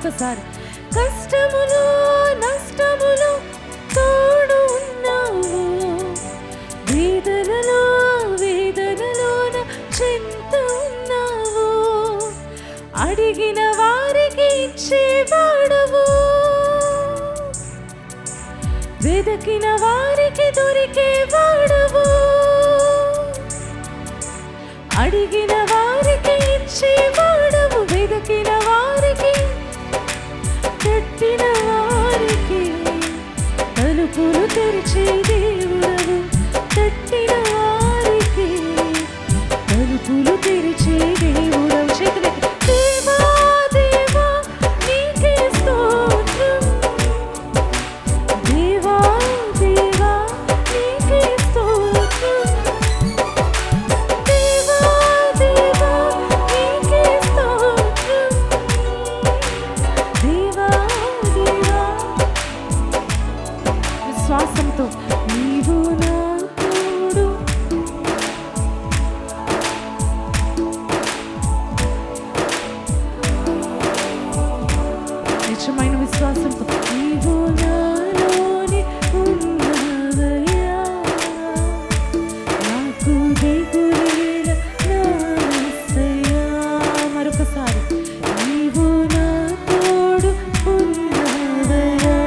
మరొకసారి. కష్టములో నష్టములో తోడు ఉన్నావు, వేదనలో వేదనలోన చింత ఉన్నావు, అడిగిన వారికి ఇచ్చేవాడవు, వెదకిన వారికి దొరికేవాడవు, అడిగిన వారికి ఇచ్చేవాడవు, వెదకిన వారికి, తట్టిన వారికి తలుపులు తెరిచే దేవుడవు, తట్టిన వారికి తలుపులు తెరిచే దేవుడవు. చేతులెత్తి దేవా దేవా నీకే స్తోత్రం, దేవా దేవా నీకే స్తోత్రం, దేవా దేవా నీకే స్తోత్రం, దేవా దేవా. విశ్వాసంతో నీవు నా తోడు, నిజమైన విశ్వాసంతో నీవు నాలోని ఉన్నవయ్యా, నాకు దిగులేల నా యేసయ్యా. మరొకసారి నీవు నా తోడు ఉన్నవయ్యా,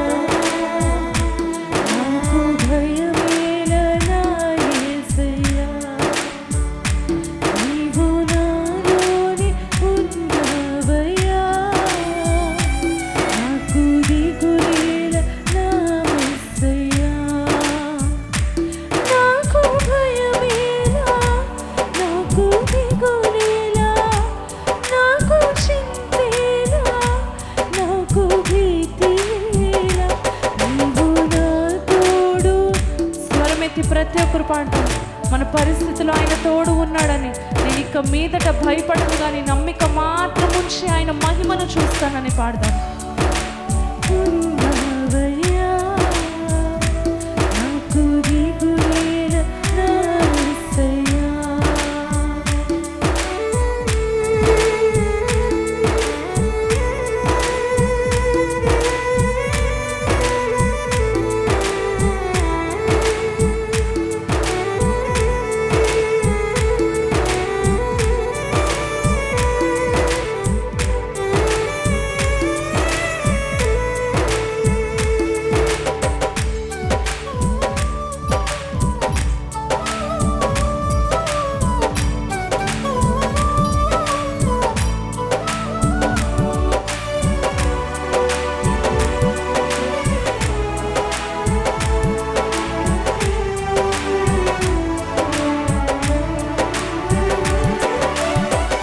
నాకు భయమేల నా యేసయ్యా, నీవు నాలోని ఉన్నవయ్యా, నాకు దిగులేల నా యేసయ్యా, నాకు భయమేల, నాకు దిగులేల, నాకు చింతేల, నాకు భీతిలేల, నీవు నా తోడు. స్వరమెత్తి ప్రతి ఒక్కరు పాడతాం, మన పరిస్థితిలో ఆయన తోడు ఉన్నాడని. నేను ఇక మీదట భయపడను కానీ నమ్మిక మాత్రం ఉంచి ఆయన మహిమను చూస్తానని పాడదాం. ఉన్నవయ్యా, నాకు దిగులేల నా యేసయ్యా.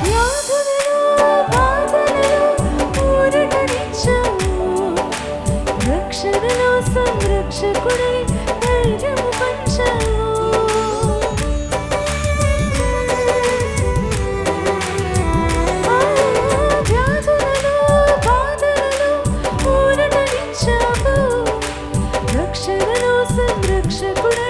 వ్యాధులలో బాధలలో ఊరటనిచ్చావు, రక్షణలో సంరక్షకుడై ధైర్యము పంచావు, వ్యాధులలో బాధలలో ఊరటనిచ్చావు, రక్షణలో సంరక్షకుడై